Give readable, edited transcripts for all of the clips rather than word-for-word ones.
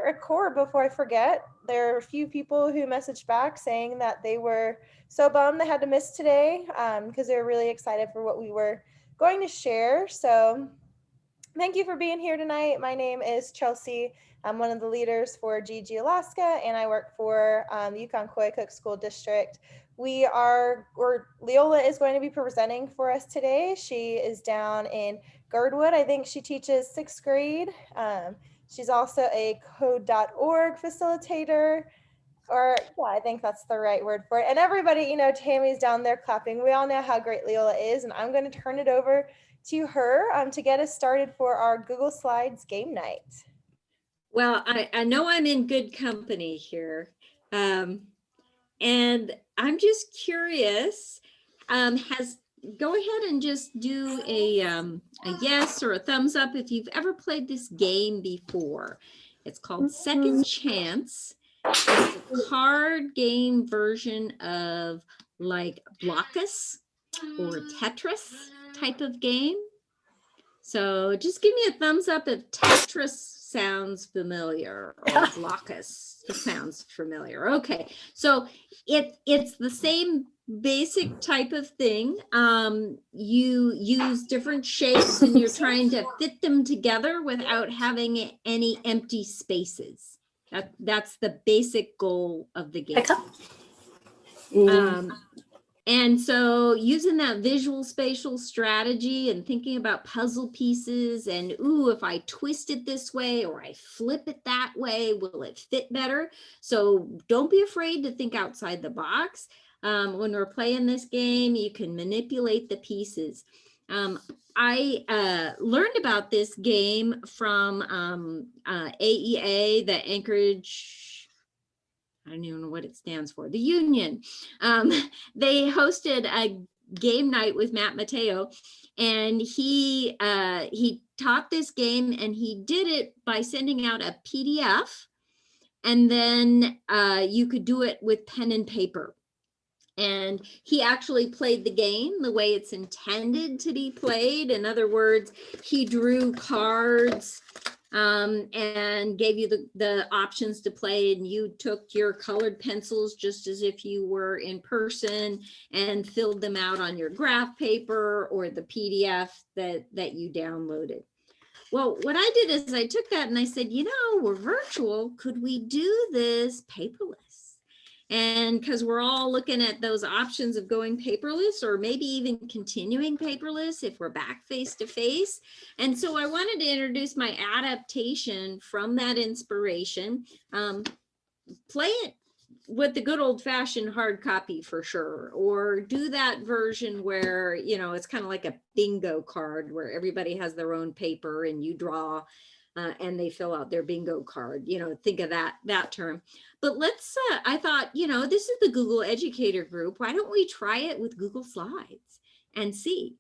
record before I forget. There are a few people who messaged back saying that they were so bummed they had to miss today because they were really excited for what we were going to share. So thank you for being here tonight. My name is Chelsea. I'm one of the leaders for GEG Alaska, and I work for the Yukon-Koyukuk School District. Leola is going to be presenting for us today. She is down in Girdwood. I think she teaches 6th grade. She's also a code.org facilitator, or yeah, I think that's the right word for it. And everybody, you know, Tammy's down there clapping. We all know how great Leola is, and I'm going to turn it over to her to get us started for our Google Slides game night. Well, I know I'm in good company here. And I'm just curious, go ahead and just do a yes or a thumbs up if you've ever played this game before. It's called Second Chance. It's a card game version of like Blockus or Tetris type of game. So just give me a thumbs up if Tetris sounds familiar or Blockus sounds familiar. Okay, so it's the same basic type of thing. You use different shapes and you're trying to fit them together without having any empty spaces. That's the basic goal of the game. And so using that visual spatial strategy and thinking about puzzle pieces and, ooh, if I twist it this way or I flip it that way, will it fit better? So don't be afraid to think outside the box. When we're playing this game, you can manipulate the pieces. I learned about this game from AEA, the Anchorage, I don't even know what it stands for, the Union. They hosted a game night with Matt Mateo, and he taught this game, and he did it by sending out a PDF, and then you could do it with pen and paper. And he actually played the game the way it's intended to be played. In other words, he drew cards and gave you the options to play, and you took your colored pencils just as if you were in person and filled them out on your graph paper or the PDF that you downloaded. Well, what I did is I took that and I said, you know, we're virtual. Could we do this paperless? And because we're all looking at those options of going paperless or maybe even continuing paperless if we're back face to face. And so I wanted to introduce my adaptation from that inspiration. Play it with the good old fashioned hard copy for sure, or do that version where, you know, it's kind of like a bingo card where everybody has their own paper and you draw and they fill out their bingo card, you know, think of that term. But let's, I thought, you know, this is the Google Educator Group. Why don't we try it with Google Slides and see?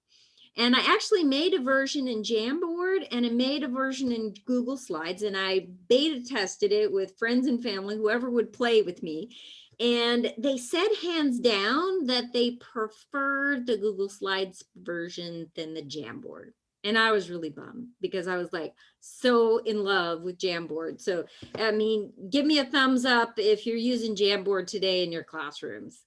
And I actually made a version in Jamboard and I made a version in Google Slides, and I beta tested it with friends and family, whoever would play with me. And they said hands down that they preferred the Google Slides version than the Jamboard. And I was really bummed because I was like so in love with Jamboard. So, I mean, give me a thumbs up if you're using Jamboard today in your classrooms.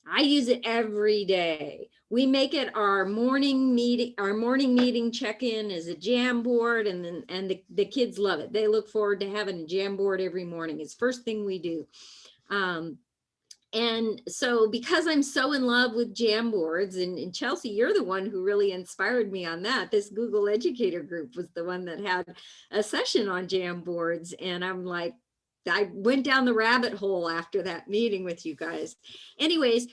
I use it every day. We make it our morning meeting check-in is a Jamboard, and the kids love it. They look forward to having a Jamboard every morning. It's first thing we do. And so because I'm so in love with Jamboards, and Chelsea, you're the one who really inspired me on that. This Google Educator Group was the one that had a session on Jamboards. And I'm like, I went down the rabbit hole after that meeting with you guys. Anyways,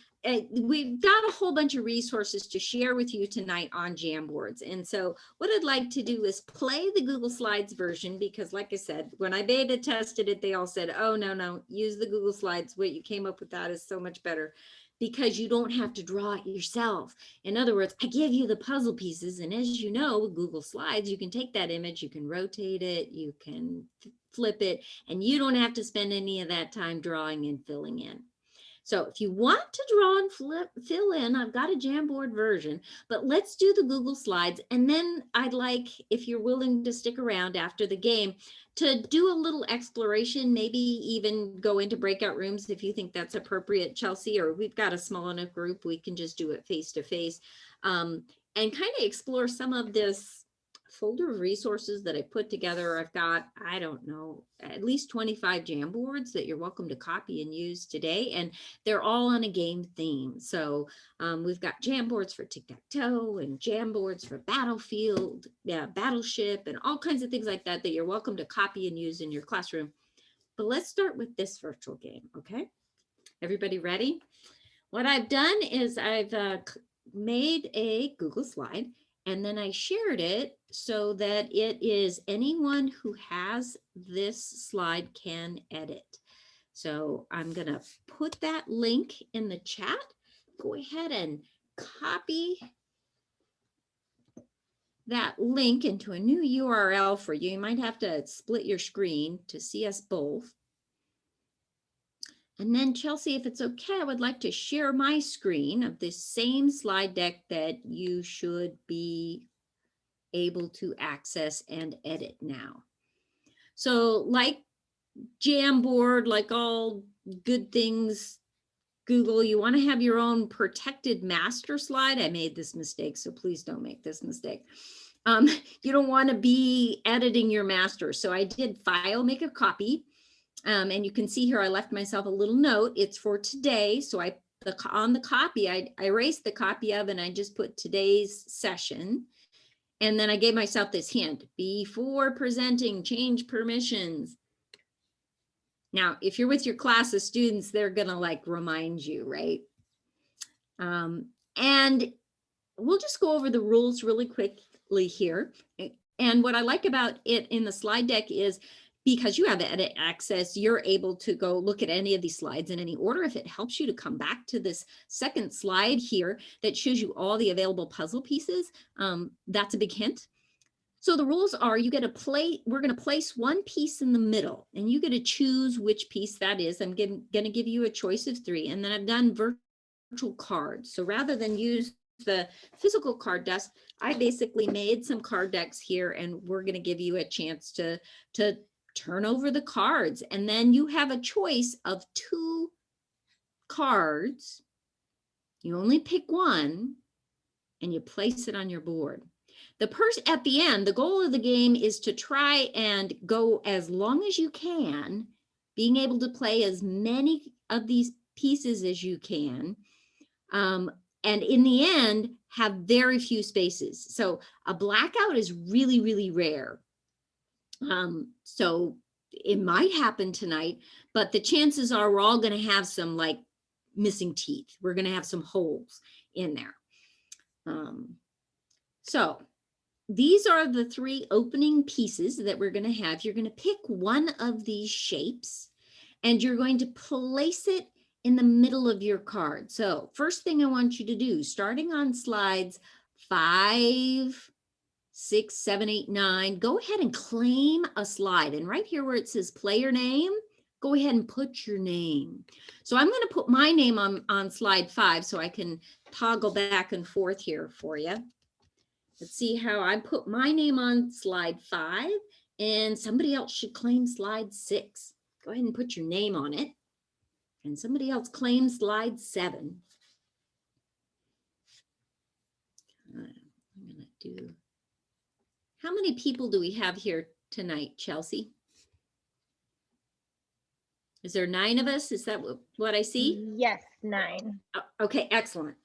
we've got a whole bunch of resources to share with you tonight on Jamboards. And so what I'd like to do is play the Google Slides version, because like I said, when I beta tested it, they all said, oh, no, use the Google Slides. What you came up with that is so much better because you don't have to draw it yourself. In other words, I give you the puzzle pieces. And as you know, with Google Slides, you can take that image, you can rotate it, you can flip it, and you don't have to spend any of that time drawing and filling in. So if you want to draw and fill in, I've got a Jamboard version, but let's do the Google Slides. And then I'd like, if you're willing to stick around after the game, to do a little exploration, maybe even go into breakout rooms if you think that's appropriate, Chelsea, or we've got a small enough group, we can just do it face to face, and kind of explore some of this folder of resources that I put together. I've got, I don't know, at least 25 Jamboards that you're welcome to copy and use today. And they're all on a game theme. So we've got Jamboards for tic-tac-toe and Jamboards for Battlefield, yeah, Battleship, and all kinds of things like that that you're welcome to copy and use in your classroom. But let's start with this virtual game, okay? Everybody ready? What I've done is I've made a Google slide, and then I shared it so that it is anyone who has this slide can edit. So I'm going to put that link in the chat. Go ahead and copy that link into a new URL for you. You might have to split your screen to see us both. And then Chelsea, if it's okay, I would like to share my screen of this same slide deck that you should be able to access and edit now. So like Jamboard, like all good things, Google, you want to have your own protected master slide. I made this mistake, so please don't make this mistake. You don't want to be editing your master. So I did file, make a copy. And you can see here, I left myself a little note. It's for today. So on the copy, I erased the copy of, and I just put today's session. And then I gave myself this hint: before presenting, change permissions. Now, if you're with your class of students, they're gonna like remind you, right? And we'll just go over the rules really quickly here. And what I like about it in the slide deck is, because you have edit access, you're able to go look at any of these slides in any order. If it helps you to come back to this second slide here that shows you all the available puzzle pieces, that's a big hint. So the rules are, you get we're going to place one piece in the middle, and you get to choose which piece that is. I'm going to give you a choice of 3, and then I've done virtual cards. So rather than use the physical card deck, I basically made some card decks here, and we're going to give you a chance to turn over the cards. And then you have a choice of 2 cards. You only pick one, and you place it on your board. The person at the end, the goal of the game is to try and go as long as you can, being able to play as many of these pieces as you can. And in the end, have very few spaces. So a blackout is really, really rare. So it might happen tonight, but the chances are we're all going to have some like missing teeth. We're going to have some holes in there. So these are the 3 opening pieces that we're going to have. You're going to pick one of these shapes, and you're going to place it in the middle of your card. So first thing I want you to do, starting on slides 5, 6, 7, 8, 9, go ahead and claim a slide. And right here where it says player name, go ahead and put your name. So I'm going to put my name on slide 5 so I can toggle back and forth here for you. Let's see how I put my name on slide 5, and somebody else should claim slide 6. Go ahead and put your name on it. And somebody else claims slide 7. I'm going to do, how many people do we have here tonight, Chelsea? Is there 9 of us? Is that what I see? Yes, 9. Okay, excellent.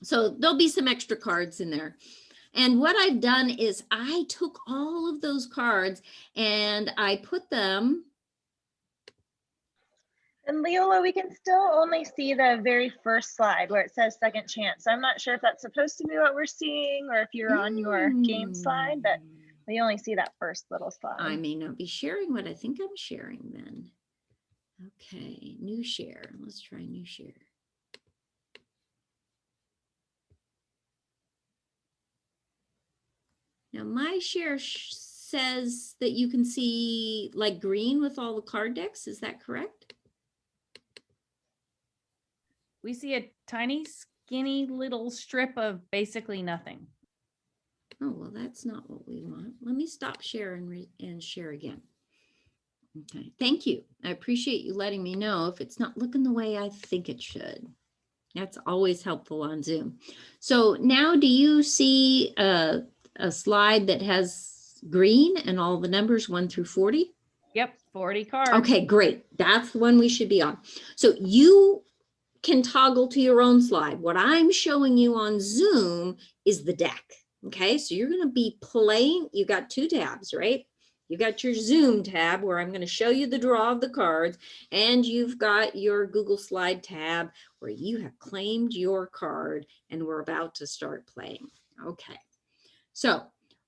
So there'll be some extra cards in there. And what I've done is I took all of those cards and I put them. And Leola, we can still only see the very first slide where it says second chance. I'm not sure if that's supposed to be what we're seeing or if you're on your game slide, but we only see that first little slide. I may not be sharing what I think I'm sharing then. Okay, new share. Let's try new share. Now my share says that you can see like green with all the card decks. Is that correct? we see a tiny, skinny little strip of basically nothing. Oh, well, that's not what we want. Let me stop sharing and share again. Okay, thank you. I appreciate you letting me know if it's not looking the way I think it should. That's always helpful on Zoom. So now do you see a slide that has green and all the numbers 1 through 40? Yep, 40 cards. Okay, great. That's the one we should be on. So you can toggle to your own slide. What I'm showing you on Zoom is the deck. Okay, so you're going to be playing. You got 2 tabs, right? You got your Zoom tab where I'm going to show you the draw of the cards, and you've got your Google Slide tab where you have claimed your card and we're about to start playing. Okay, so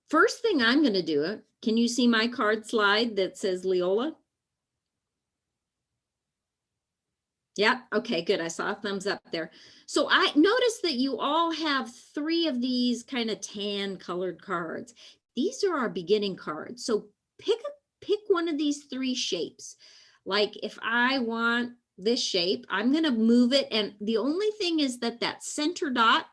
first thing I'm going to do, can you see my card slide that says Leola? Yeah, okay, good. I saw a thumbs up there. So I noticed that you all have 3 of these kind of tan colored cards. These are our beginning cards. So pick one of these 3 shapes. Like if I want this shape, I'm going to move it. And the only thing is that center dot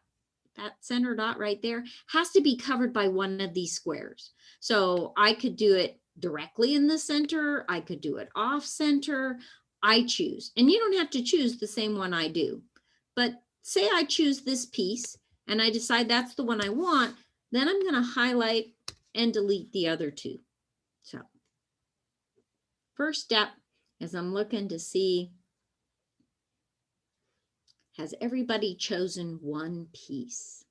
right there has to be covered by one of these squares. So I could do it directly in the center. I could do it off center. I choose, and you don't have to choose the same one I do, but say I choose this piece and I decide that's the one I want, then I'm going to highlight and delete the other 2. So first step is I'm looking to see, has everybody chosen one piece?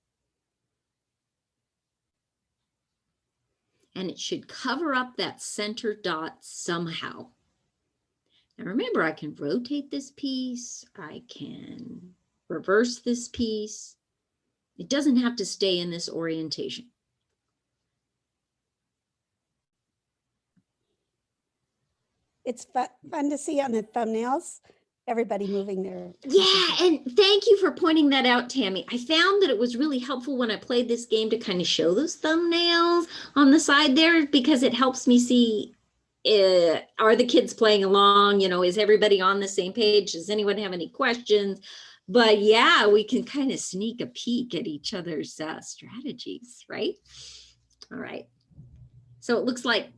And it should cover up that center dot somehow. Now remember, I can rotate this piece. I can reverse this piece. It doesn't have to stay in this orientation. It's fun to see on the thumbnails, everybody moving their. Yeah, and thank you for pointing that out, Tammy. I found that it was really helpful when I played this game to kind of show those thumbnails on the side there, because it helps me see, are the kids playing along? You know, is everybody on the same page? Does anyone have any questions? But yeah, we can kind of sneak a peek at each other's strategies, right? All right. So it looks like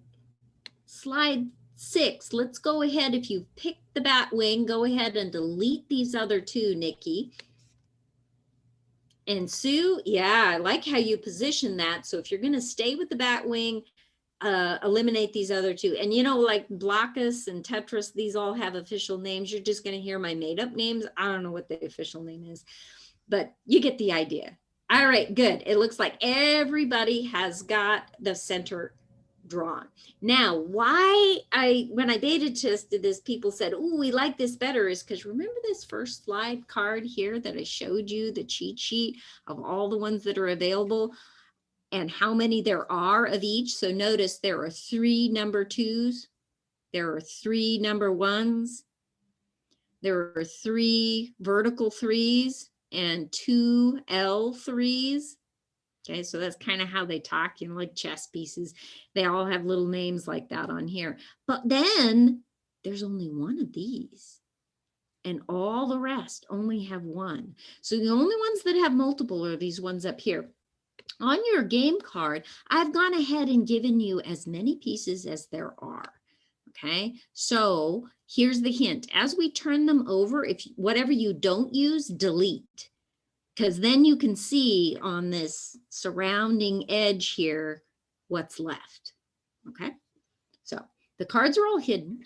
slide 6. Let's go ahead. If you picked the bat wing, go ahead and delete these other 2, Nikki. And Sue, yeah, I like how you position that. So if you're going to stay with the bat wing, eliminate these other 2. And you know, like Blockus and Tetris, these all have official names. You're just going to hear my made up names. I don't know what the official name is, but you get the idea. All right, good. It looks like everybody has got the center drawn. Now, why when I beta tested this, people said, oh, we like this better, is because remember this first slide card here that I showed you, the cheat sheet of all the ones that are available and how many there are of each. So notice there are 3 number 2s. There are 3 number 1s. There are 3 vertical 3s and 2 L3s. Okay, so that's kind of how they talk, you know, like chess pieces. They all have little names like that on here. But then there's only one of these, and all the rest only have 1. So the only ones that have multiple are these ones up here. On your game card, I've gone ahead and given you as many pieces as there are. Okay, so here's the hint. As we turn them over, if whatever you don't use, delete. Because then you can see on this surrounding edge here what's left. Okay, so the cards are all hidden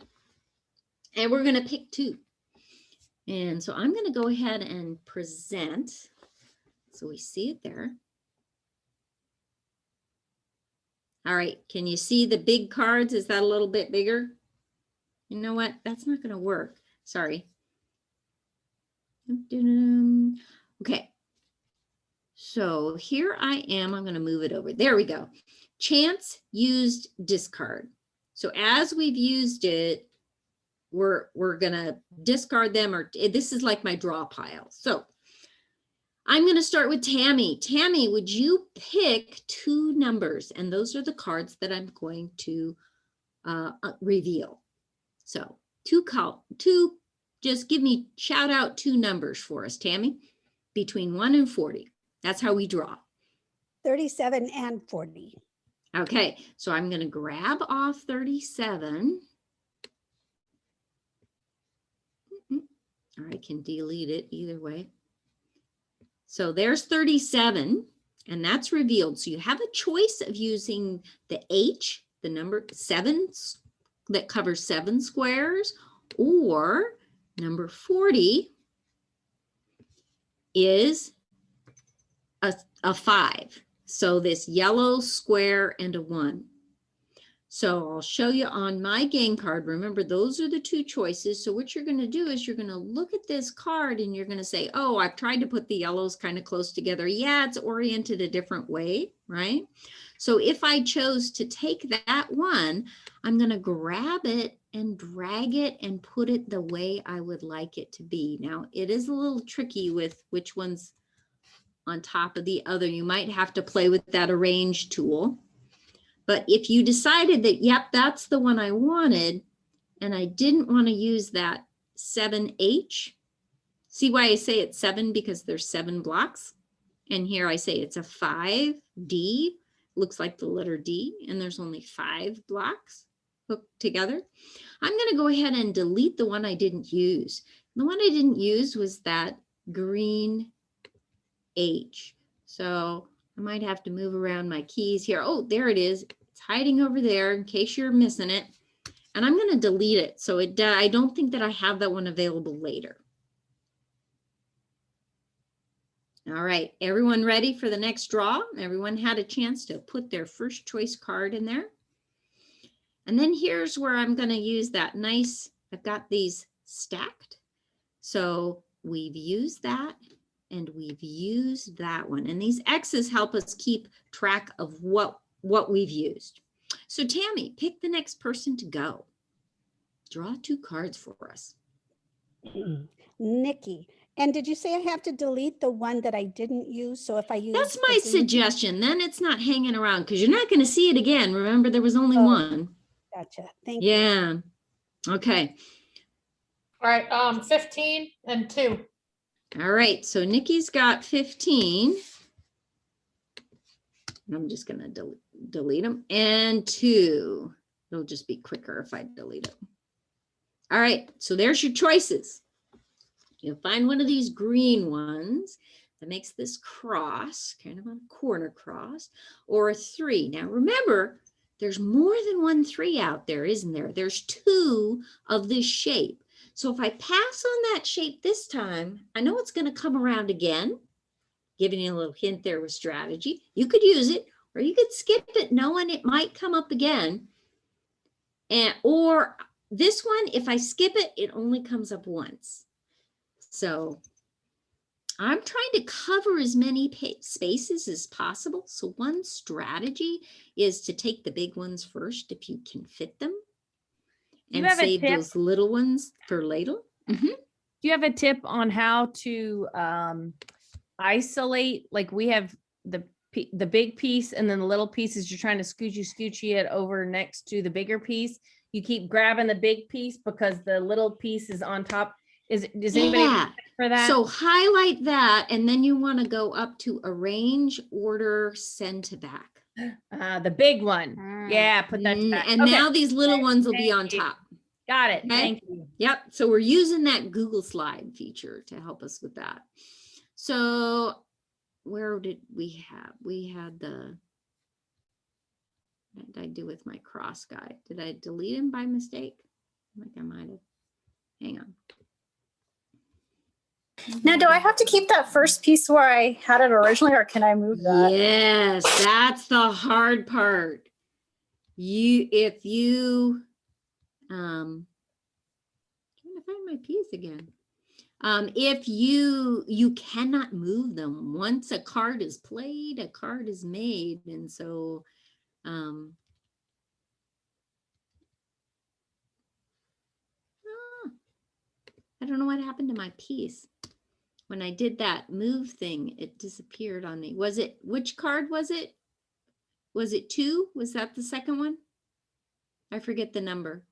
and we're going to pick 2. And so I'm going to go ahead and present. So we see it there. All right, can you see the big cards? Is that a little bit bigger? You know what? That's not going to work. Sorry. Okay. So here I am. I'm going to move it over. There we go. Chance used discard. So as we've used it, we're going to discard them, or this is like my draw pile. So I'm going to start with Tammy. Tammy, would you pick 2 numbers? And those are the cards that I'm going to reveal. So two just give me, shout out 2 numbers for us, Tammy, between 1 and 40. That's how we draw. 37 and 40. Okay, so I'm going to grab off 37. Or I can delete it either way. So there's 37, and that's revealed. So you have a choice of using the H, the number 7, that covers 7 squares, or number 40 is a 5. So this yellow square and a 1. So I'll show you on my game card. Remember, those are the 2 choices. So what you're going to do is you're going to look at this card and you're going to say, oh, I've tried to put the yellows kind of close together. Yeah, it's oriented a different way, right? So if I chose to take that one, I'm going to grab it and drag it and put it the way I would like it to be. Now, it is a little tricky with which one's on top of the other. You might have to play with that arrange tool. But if you decided that, yep, that's the one I wanted, and I didn't want to use that 7H, see why I say it's 7? Because there's 7 blocks. And here I say it's a 5D, looks like the letter D, and there's only 5 blocks hooked together. I'm going to go ahead and delete the one I didn't use. The one I didn't use was that green H. So I might have to move around my keys here. Oh, there it is. It's hiding over there in case you're missing it. And I'm going to delete it. So I don't think that I have that one available later. All right, everyone ready for the next draw? Everyone had a chance to put their first choice card in there. And then here's where I'm going to use that nice, I've got these stacked. So we've used that. And we've used that one. And these X's help us keep track of what we've used. So Tammy, pick the next person to go. Draw 2 cards for us. Nikki. And did you say I have to delete the one that I didn't use? So if I use That's my suggestion. Then it's not hanging around because you're not going to see it again. Remember, there was only one. Gotcha. Thank you. Yeah. Okay. All right, 15 and 2. All right, so Nikki's got 15. I'm just going to delete them. And 2. It'll just be quicker if I delete them. All right, so there's your choices. You'll find one of these green ones that makes this cross, kind of a corner cross, or a 3. Now remember, there's more than one 3 out there, isn't there? There's 2 of this shape. So if I pass on that shape this time, I know it's going to come around again, giving you a little hint there with strategy. You could use it, or you could skip it knowing it might come up again. Or this one, if I skip it, it only comes up once. So I'm trying to cover as many spaces as possible. So one strategy is to take the big ones first if you can fit them. And save those little ones for later. Mm-hmm. Do you have a tip on how to isolate? Like we have the big piece and then the little pieces, you're trying to scoochy it over next to the bigger piece. You keep grabbing the big piece because the little piece is on top. Does anybody for that? So highlight that, and then you want to go up to arrange, order, send to back. The big one. Yeah, put that back. And okay. Now these little ones will be on top. Got it. Okay? Thank you. Yep. So we're using that Google Slide feature to help us with that. So where did we have? We had the, what did I do with my cross guy? Did I delete him by mistake? I think I might have. Hang on. Now, do I have to keep that first piece where I had it originally, or can I move that? Yes, that's the hard part. If you, trying to find my piece again. If you cannot move them. Once a card is played, a card is made. And so, I don't know what happened to my piece. When I did that move thing, it disappeared on me. Was it, which card was it? Was it 2? Was that the second one? I forget the number.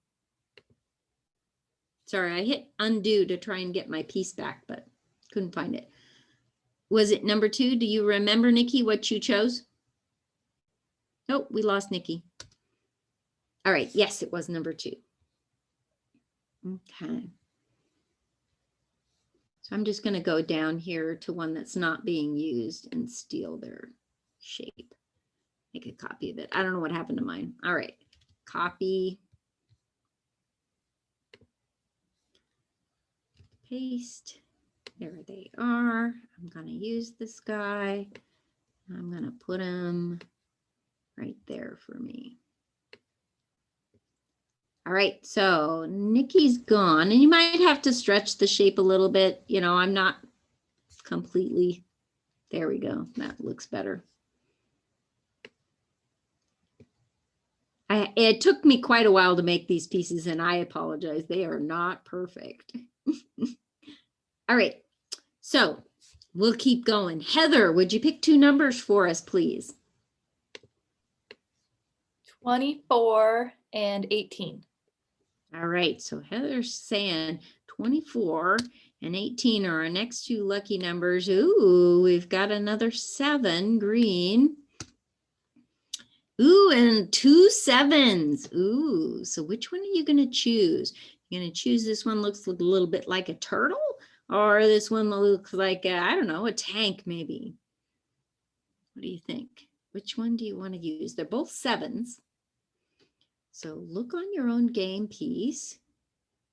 Sorry, I hit undo to try and get my piece back, but couldn't find it. Was it number 2? Do you remember, Nikki, what you chose? Nope, we lost Nikki. All right, yes, it was number 2. Okay. So I'm just going to go down here to one that's not being used and steal their shape. Make a copy of it. I don't know what happened to mine. All right, copy. Paste. There they are. I'm going to use this guy. I'm going to put him right there for me. All right, so Nikki's gone, and you might have to stretch the shape a little bit. You know, I'm not completely, there we go. That looks better. It took me quite a while to make these pieces, and I apologize. They are not perfect. All right, so we'll keep going. Heather, would you pick 2 numbers for us, please? 24 and 18. All right, so Heather's saying 24 and 18 are our next 2 lucky numbers. Ooh, we've got another 7, green. Ooh, and 2 7s. Ooh, so which one are you going to choose? You're going to choose this one looks a little bit like a turtle, or this one looks like, I don't know, a tank maybe. What do you think? Which one do you want to use? They're both 7s. So look on your own game piece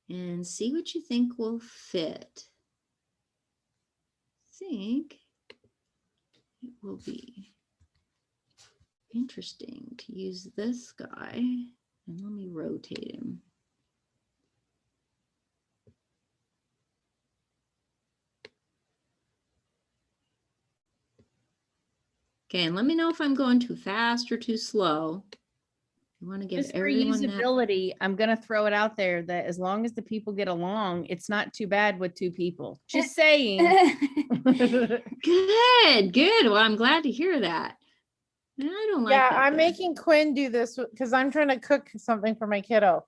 and see what you think will fit. I think it will be interesting to use this guy, and let me rotate him. Okay, and let me know if I'm going too fast or too slow. You want to give Just for everyone that. usability, I'm gonna throw it out there that as long as the people get along, it's not too bad with 2 people. Just saying. Good, good. Well, I'm glad to hear that. I don't like Yeah, that. I'm guy. making Quinn do this because I'm trying to cook something for my kiddo.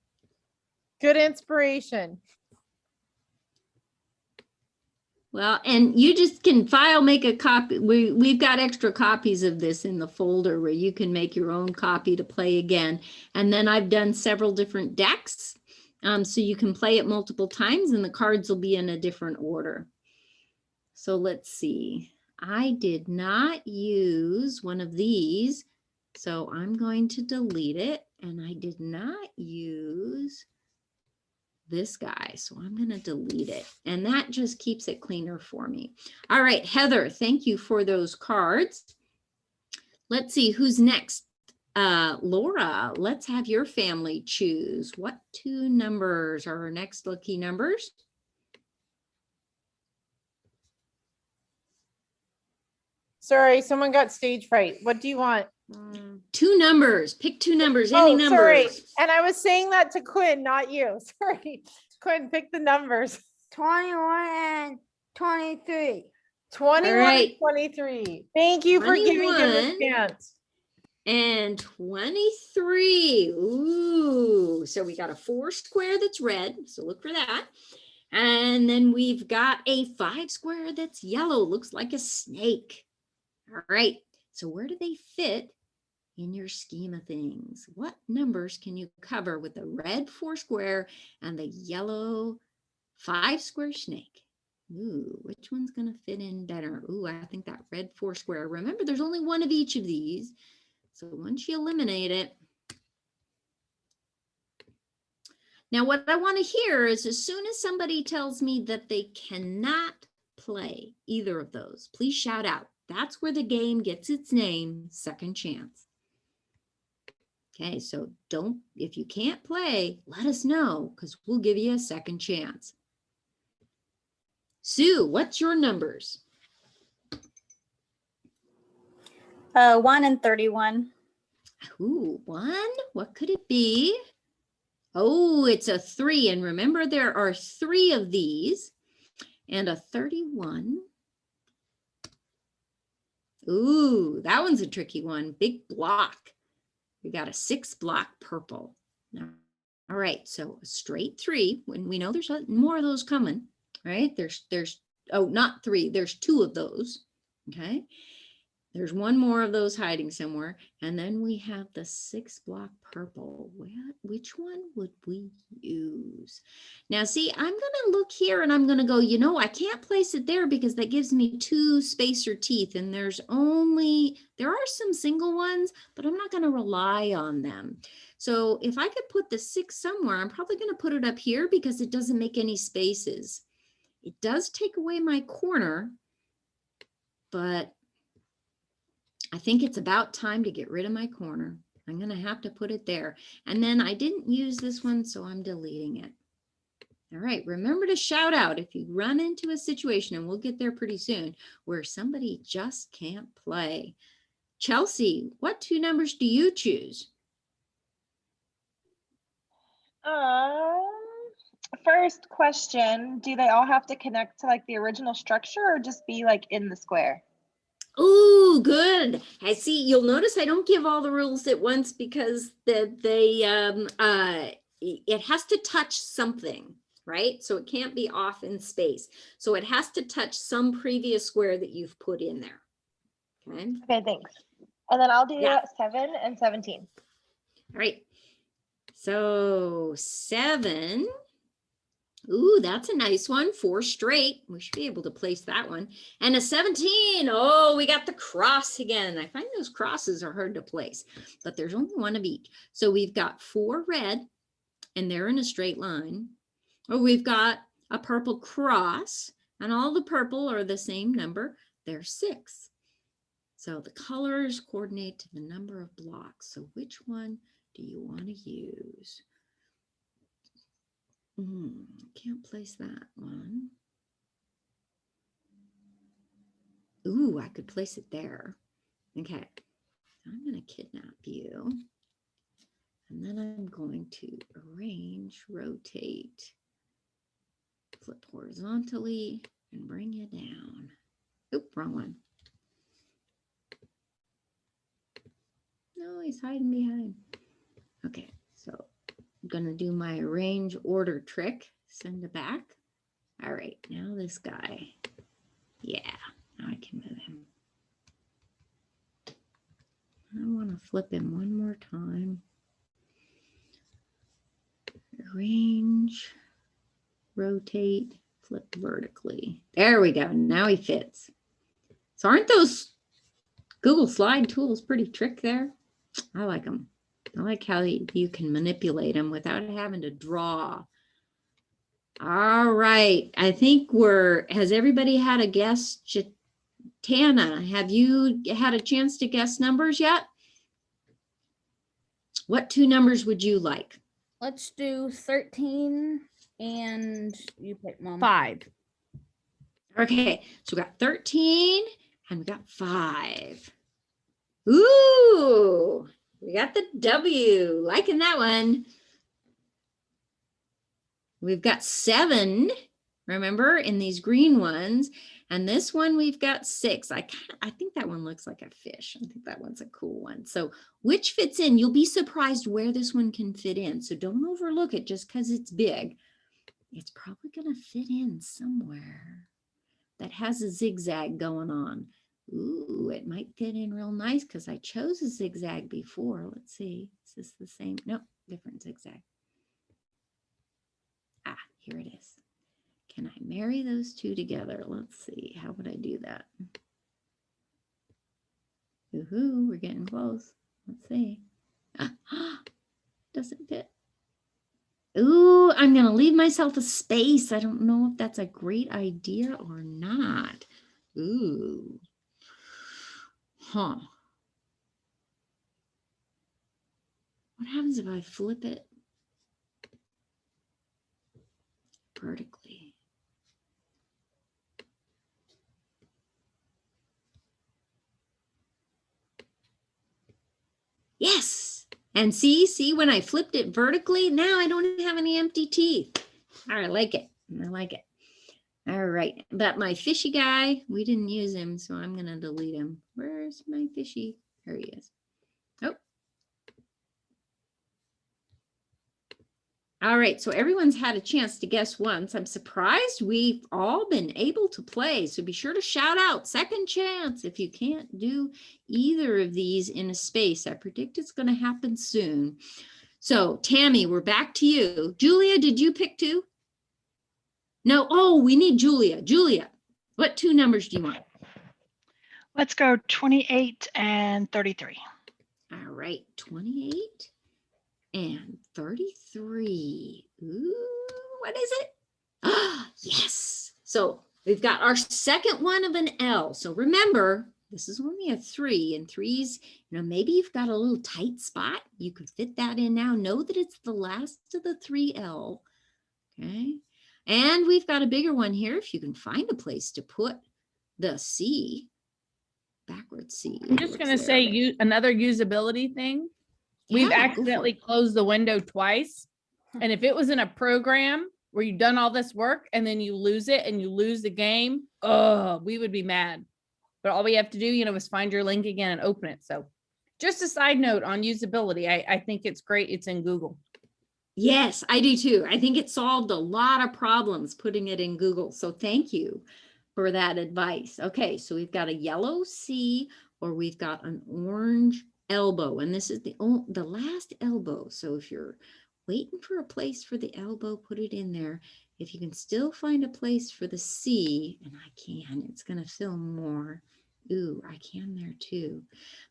Good inspiration. Well, and you just can make a copy. We've got extra copies of this in the folder where you can make your own copy to play again. And then I've done several different decks. So you can play it multiple times and the cards will be in a different order. So let's see. I did not use one of these, so I'm going to delete it. And I did not use this guy, so I'm going to delete it, and that just keeps it cleaner for me. All right, Heather, thank you for those cards. Let's see who's next. Laura, let's have your family choose. What 2 numbers are our next lucky numbers? Sorry, someone got stage fright. What do you want? 2 numbers. Pick 2 numbers. Any numbers. Sorry. And I was saying that to Quinn, not you. Sorry. Quinn, pick the numbers. 21 and 23. 21 right. and 23. Thank you for giving him a 21. chance. And 23. Ooh, so we got a 4 square that's red. So look for that. And then we've got a 5 square that's yellow. Looks like a snake. All right. So where do they fit in your scheme of things? What numbers can you cover with the red 4 square and the yellow 5 square snake? Ooh, which one's going to fit in better? Ooh, I think that red 4 square. Remember, there's only one of each of these. So once you eliminate it. Now, what I want to hear is as soon as somebody tells me that they cannot play either of those, please shout out. That's where the game gets its name, Second Chance. Okay, so if you can't play, let us know because we'll give you a second chance. Sue, what's your numbers? 1 and 31. Ooh, 1? What could it be? Oh, it's a 3. And remember, there are 3 of these and a 31. Ooh, that one's a tricky one. Big block. We got a 6 block purple. All All right, so a straight 3, when we know there's more of those coming, right? There's, oh, not 3, there's 2 of those, okay? There's one more of those hiding somewhere. And then we have the 6 block purple. Which one would we use? Now, see, I'm going to look here and I'm going to go, you know, I can't place it there because that gives me 2 spacer teeth. And there are some single ones, but I'm not going to rely on them. So if I could put the 6 somewhere, I'm probably going to put it up here because it doesn't make any spaces. It does take away my corner, but I think it's about time to get rid of my corner. I'm going to have to put it there. And then I didn't use this one, so I'm deleting it. All right, remember to shout out if you run into a situation, and we'll get there pretty soon, where somebody just can't play. Chelsea, what 2 numbers do you choose? First question, do they all have to connect to like the original structure or just be like in the square? Oh, good. I see. You'll notice I don't give all the rules at once because it has to touch something, right? So it can't be off in space. So it has to touch some previous square that you've put in there. Okay. Okay, thanks. And then I'll do 7 and 17. All right. So 7. Ooh, that's a nice one. 4 straight. We should be able to place that one. And a 17. Oh, we got the cross again. I find those crosses are hard to place, but there's only one of each. So we've got 4 red, and they're in a straight line. Or we've got a purple cross, and all the purple are the same number. They're 6. So the colors coordinate to the number of blocks. So which one do you want to use? Can't place that one. Ooh, I could place it there. Okay, I'm going to kidnap you. And then I'm going to arrange, rotate, flip horizontally, and bring you down. Oop, wrong one. No, he's hiding behind. Okay, so I'm going to do my arrange order trick. Send it back. All right, now this guy. Yeah, now I can move him. I want to flip him one more time. Arrange, rotate, flip vertically. There we go. Now he fits. So aren't those Google slide tools pretty trick there? I like them. I like how you can manipulate them without having to draw. All right. I think has everybody had a guess? Tana, have you had a chance to guess numbers yet? What 2 numbers would you like? Let's do 13 and you pick Mom. 5. Okay, so we got 13 and we got 5. Ooh, we got the W. Liking that one. We've got 7, remember, in these green ones. And this one, we've got 6. I think that one looks like a fish. I think that one's a cool one. So which fits in? You'll be surprised where this one can fit in. So don't overlook it just because it's big. It's probably going to fit in somewhere that has a zigzag going on. Ooh, it might fit in real nice because I chose a zigzag before. Let's see. Is this the same? Nope, different zigzag. Ah, here it is. Can I marry those 2 together? Let's see. How would I do that? Woohoo, we're getting close. Let's see. Doesn't fit. Ooh, I'm going to leave myself a space. I don't know if that's a great idea or not. Ooh. Huh. What happens if I flip it vertically? Yes. And see, when I flipped it vertically, now I don't have any empty teeth. I like it. I like it. All right. But my fishy guy, we didn't use him, so I'm going to delete him. Where's my fishy? There he is. Oh. All right, so everyone's had a chance to guess once. I'm surprised we've all been able to play. So be sure to shout out second chance if you can't do either of these in a space. I predict it's going to happen soon. So Tammy, we're back to you. Julia, did you pick 2? No, oh, we need Julia. Julia, what 2 numbers do you want? Let's go 28 and 33. All right, 28 and 33. Ooh, what is it? Ah, yes. So we've got our second one of an L. So remember, this is only a 3, and 3s, maybe you've got a little tight spot. You could fit that in now. Know that it's the last of the 3L. Okay. And we've got a bigger one here. If you can find a place to put the C, backward C. I'm just going to say another usability thing. We've accidentally closed the window twice. And if it was in a program where you've done all this work and then you lose it and you lose the game, oh, we would be mad. But all we have to do, is find your link again and open it. So just a side note on usability. I think it's great. It's in Google. Yes, I do too. I think it solved a lot of problems putting it in Google. So thank you for that advice. Okay, so we've got a yellow C or we've got an orange elbow, and this is the last elbow. So if you're waiting for a place for the elbow, put it in there. If you can still find a place for the C, and I can, it's going to fill more. Ooh, I can there too.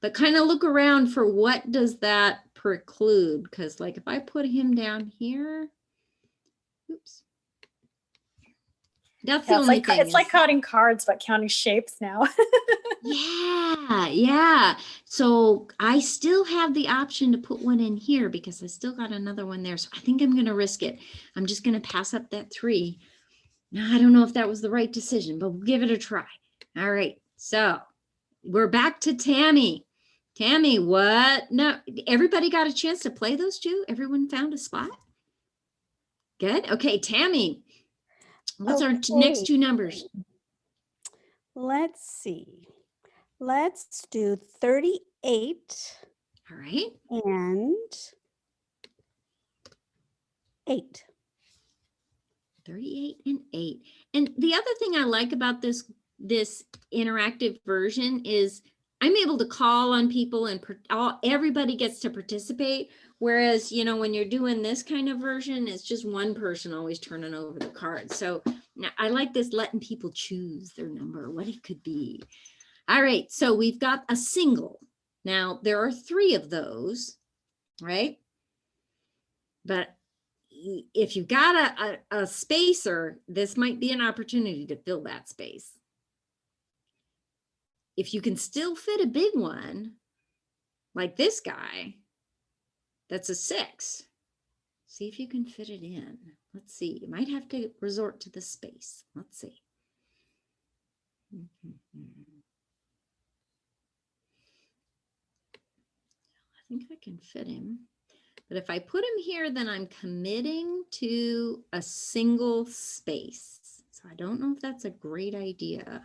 But kind of look around for what does that preclude? Because like if I put him down here, oops. That's the only thing. It's like counting cards, but counting shapes now. Yeah. So I still have the option to put one in here because I still got another one there. So I think I'm going to risk it. I'm just going to pass up that 3. Now, I don't know if that was the right decision, but we'll give it a try. All right. So we're back to Tammy. Tammy, what? No, everybody got a chance to play those 2? Everyone found a spot? Good. Okay, Tammy, what's our next 2 numbers? Let's see. Let's do 38. All right. And 8. 38 and 8. And the other thing I like about this interactive version is I'm able to call on people and everybody gets to participate. Whereas, when you're doing this kind of version, it's just one person always turning over the cards. So now I like this letting people choose their number, what it could be. All right, so we've got a single. Now there are 3 of those, right? But if you've got a spacer, this might be an opportunity to fill that space. If you can still fit a big one, like this guy, that's a 6. See if you can fit it in. Let's see. You might have to resort to the space. Let's see. I think I can fit him. But if I put him here, then I'm committing to a single space. So I don't know if that's a great idea. I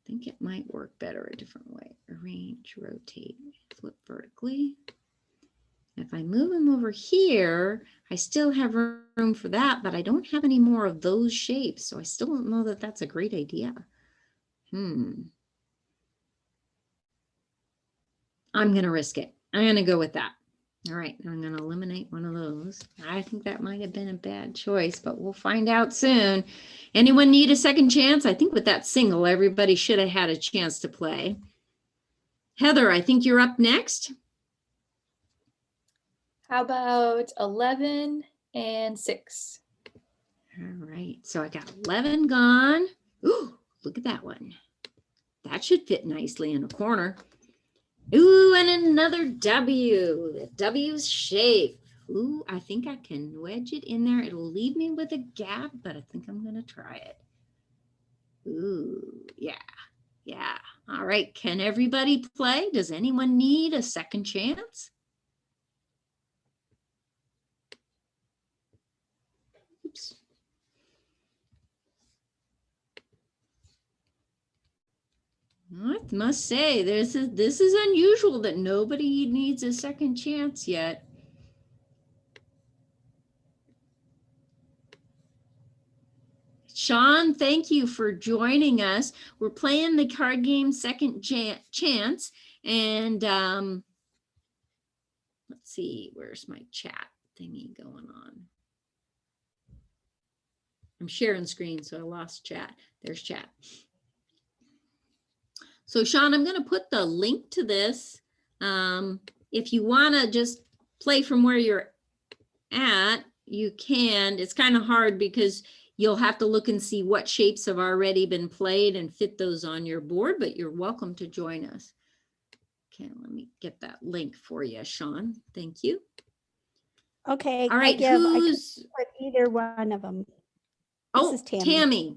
think it might work better a different way. Arrange, rotate, flip vertically. If I move him over here, I still have room for that, but I don't have any more of those shapes. So I still don't know that that's a great idea. I'm going to risk it. I'm going to go with that. All right, I'm going to eliminate one of those. I think that might have been a bad choice, but we'll find out soon. Anyone need a second chance? I think with that single, everybody should have had a chance to play. Heather, I think you're up next. How about 11 and 6? All right, so I got 11 gone. Ooh, look at that one. That should fit nicely in a corner. Ooh, and another W. The W's shape. Ooh, I think I can wedge it in there. It'll leave me with a gap, but I think I'm going to try it. Ooh, yeah. All right, can everybody play? Does anyone need a second chance? Oops. I must say, this is unusual that nobody needs a second chance yet. Sean, thank you for joining us. We're playing the card game Second Chance. And let's see, where's my chat thingy going on? I'm sharing screen, so I lost chat. There's chat. So Sean, I'm going to put the link to this. If you want to just play from where you're at, you can. It's kind of hard because you'll have to look and see what shapes have already been played and fit those on your board, but you're welcome to join us. Okay, let me get that link for you, Sean. Thank you. Okay. All right, I can who's put either one of them. Oh, This is Tammy. Tammy.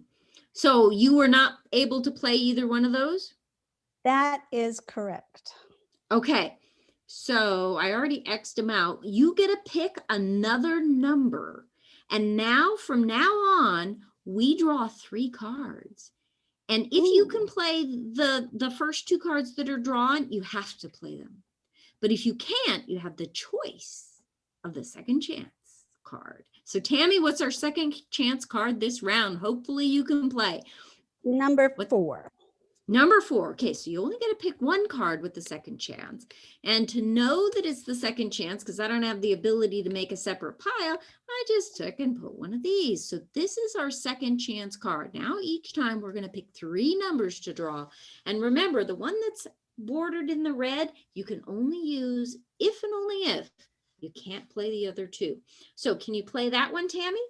So you were not able to play either one of those? That is correct. Okay, so I already X'd them out. You get to pick another number. And now, from now on, we draw 3 cards. And if you can play the first 2 cards that are drawn, you have to play them. But if you can't, you have the choice of the second chance card. So Tammy, what's our second chance card this round? Hopefully you can play. Number 4. Number 4. Okay, so you only get to pick 1 card with the second chance. And to know that it's the second chance, because I don't have the ability to make a separate pile, I just took and put one of these. So this is our second chance card. Now each time we're going to pick 3 numbers to draw. And remember, the one that's bordered in the red, you can only use if and only if. You can't play the other 2. So can you play that one, Tammy?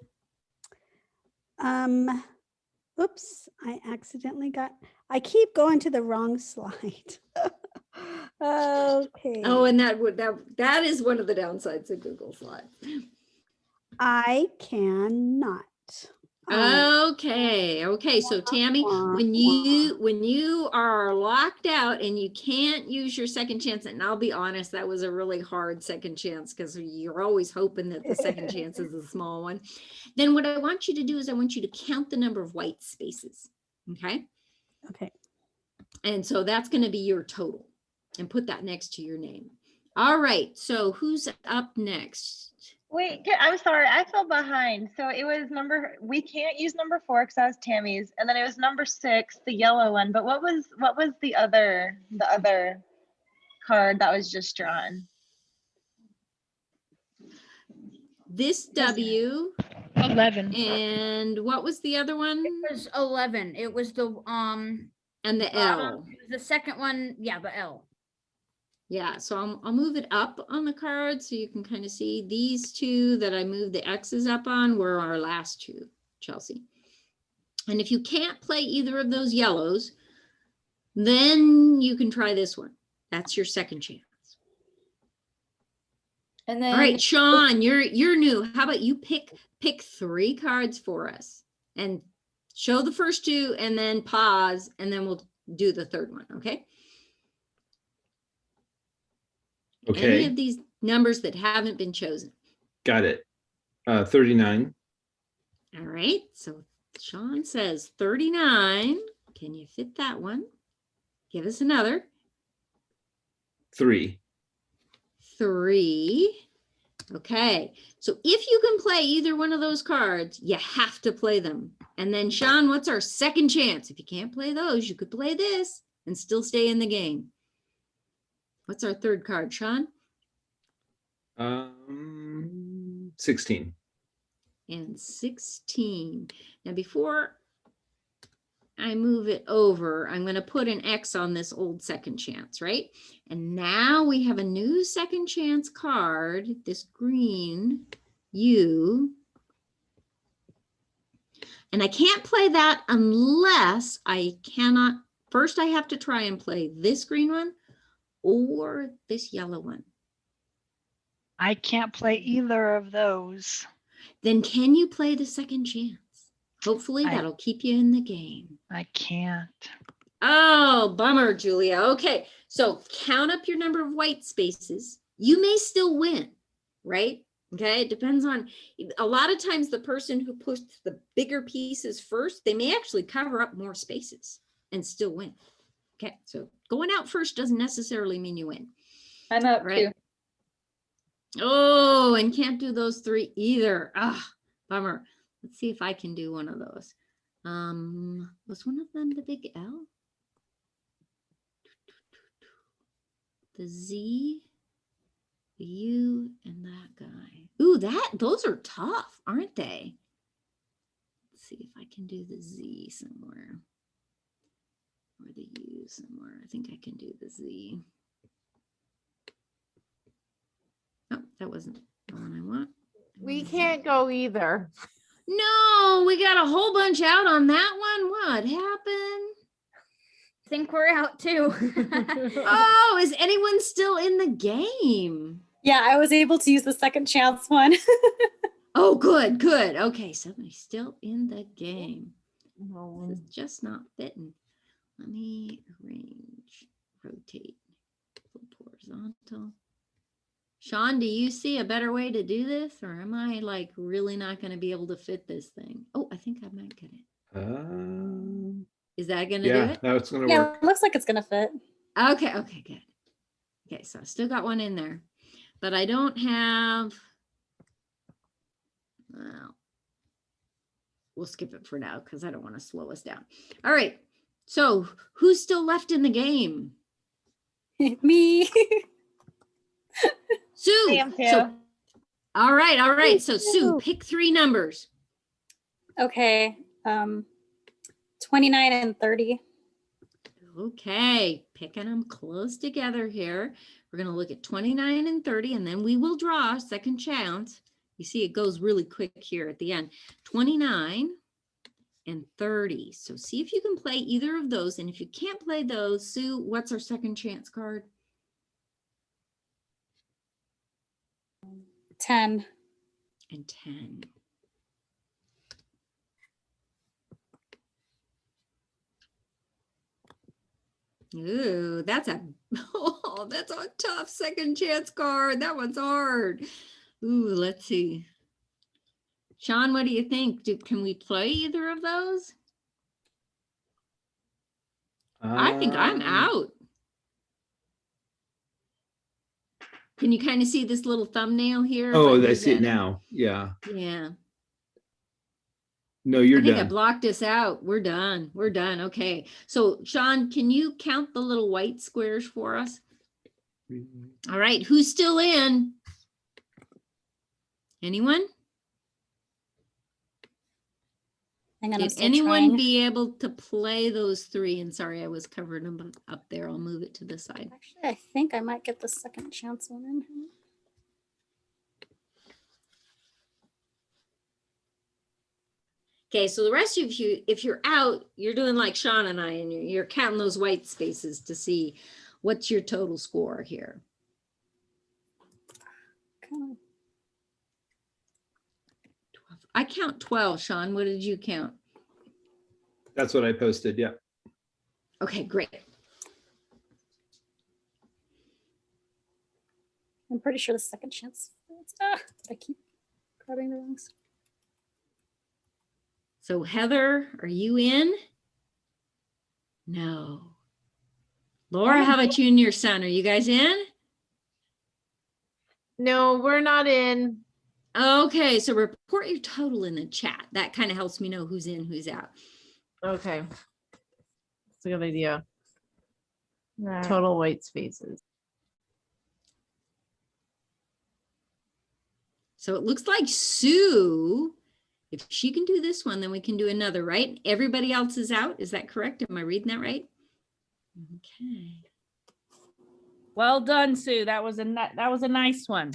Oops, I accidentally I keep going to the wrong slide. Okay. Oh, and that is one of the downsides of Google Slides. I cannot. Okay. So Tammy, when you are locked out and you can't use your second chance, and I'll be honest, that was a really hard second chance because you're always hoping that the second chance is a small one. Then what I want you to do is I want you to count the number of white spaces. Okay. Okay. And so that's going to be your total, and put that next to your name. All right. So who's up next? Wait, I'm sorry, I fell behind. So it was we can't use number 4 because that was Tammy's, and then it was number 6, the yellow one. But what was the other card that was just drawn? This W. 11. And what was the other one? It was 11. It was the and the L. It was the second one. Yeah, the L. Yeah, so I'll move it up on the card so you can kind of see these 2 that I moved the X's up on were our last 2, Chelsea. And if you can't play either of those yellows, then you can try this one. That's your second chance. And then, all right, Sean, you're new. How about you pick 3 cards for us and show the first 2 and then pause, and then we'll do the third one, okay? Okay. Any of these numbers that haven't been chosen. Got it. 39. All right. So Sean says 39. Can you fit that one? Give us another. 3. 3. Okay. So if you can play either one of those cards, you have to play them. And then Sean, what's our second chance? If you can't play those, you could play this and still stay in the game. What's our third card, Sean? 16. And 16. Now, before I move it over, I'm going to put an X on this old second chance, right? And now we have a new second chance card, this green U. And I can't play that unless first I have to try and play this green one or this yellow one. I can't play either of those. Then can you play the second chance? Hopefully that'll keep you in the game. I can't. Oh, bummer, Julia. Okay, so count up your number of white spaces. You may still win, right? Okay, it depends on, a lot of times the person who puts the bigger pieces first, they may actually cover up more spaces and still win. Okay, so going out first doesn't necessarily mean you win. I'm up too. Oh, and can't do those 3 either. Ah, bummer. Let's see if I can do one of those. Was one of them the big L? The Z, the U, and that guy. Ooh, those are tough, aren't they? Let's see if I can do the Z somewhere. Or the U somewhere. I think I can do the Z. Oh, that wasn't the one I want. We can't go either. No, we got a whole bunch out on that one. What happened? I think we're out too. Oh, is anyone still in the game? Yeah, I was able to use the second chance one. Oh, good, good. Okay, somebody's still in the game. Oh. This is just not fitting. Let me arrange, rotate, flip horizontal. Sean, do you see a better way to do this, or am I like really not going to be able to fit this thing? Oh, I think I might get it. Is that going to do Yeah, it? that's gonna Yeah, work. it looks like it's gonna fit. Okay, okay, good. Okay, so I still got one in there, but I don't have, well, we'll skip it for now because I don't want to slow us down. All right, so who's still left in the game? Me. Sue. I am too. So, all right. So Sue, pick 3 numbers. Okay. 29 and 30. Okay, picking them close together here. We're going to look at 29 and 30, and then we will draw a second chance. You see, it goes really quick here at the end. 29 and 30. So see if you can play either of those. And if you can't play those, Sue, what's our second chance card? 10. And 10. Ooh, that's a tough second chance card. That one's hard. Ooh, let's see. Sean, what do you think? Can we play either of those? I think I'm out. Can you kind of see this little thumbnail here? Oh, If I do see it that? now. Yeah. Yeah. No, you're I think I done. blocked us out. We're done. We're done. Okay. So Sean, can you count the little white squares for us? All right. Who's still in? Anyone? Hang on, I'm Did still anyone trying. be able to play those 3? And sorry, I was covering them up there. I'll move it to the side. Actually, I think I might get the second chance one in. Okay, so the rest of you, if you're out, you're doing like Sean and I, and you're counting those white spaces to see what's your total score here. Okay. 12. I count 12, Sean. What did you count? That's what I posted. Yeah. Okay, great. I'm pretty sure the second chance. I keep grabbing the wrong stuff. So Heather, are you in? No. Laura, how about you and your son? Are you guys in? No, we're not in. Okay, so report your total in the chat. That kind of helps me know who's in, who's out. Okay. That's a good idea. Total white spaces. So it looks like Sue, if she can do this one, then we can do another, right? Everybody else is out. Is that correct? Am I reading that right? Okay. Well done, Sue. That was a nice one.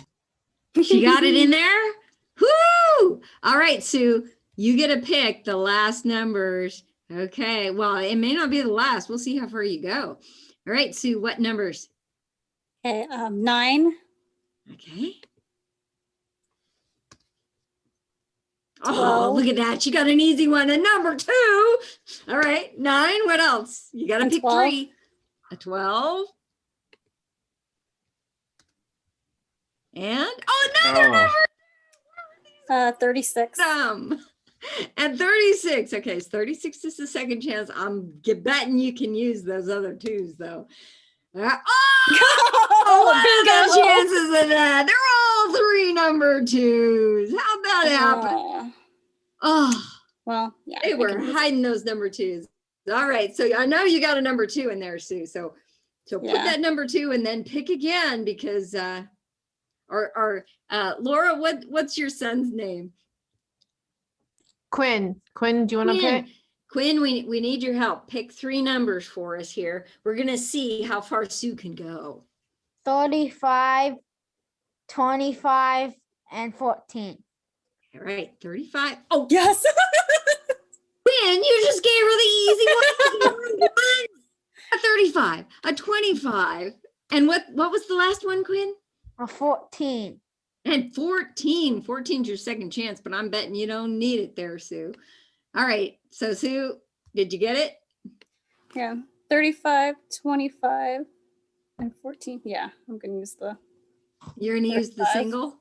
She got it in there. Whoo! All right, Sue, you get to pick the last numbers. Okay. Well, it may not be the last. We'll see how far you go. All right, Sue, what numbers? Okay, 9. Okay. Oh, 12. look at that. She got an easy one. And number 2. All right. 9. What else? You got to And pick 12. 3. A 12. And another number. 36. And 36. Okay, so 36 is the second chance. I'm betting you can use those other 2s though. What are the chances of that? They're all 3 number 2s. How'd that happen? Oh, Well, yeah. They I were can use it. hiding those number 2s. All right, so I know you got a number 2 in there, Sue. So put Yeah. that number 2 and then pick again because Laura, what's your son's name? Quinn, do you want to pick? Quinn, we need your help. Pick 3 numbers for us here. We're gonna see how far Sue can go. 35, 25, and 14. All right, 35. Oh, Yes. Quinn, you just gave her the easy one. A 35, a 25. And what was the last one, Quinn? A 14. And 14. 14's your second chance, but I'm betting you don't need it there, Sue. All right. So, Sue, did you get it? Yeah. 35, 25, and 14. Yeah, I'm going to use the. You're going to use the 35. single?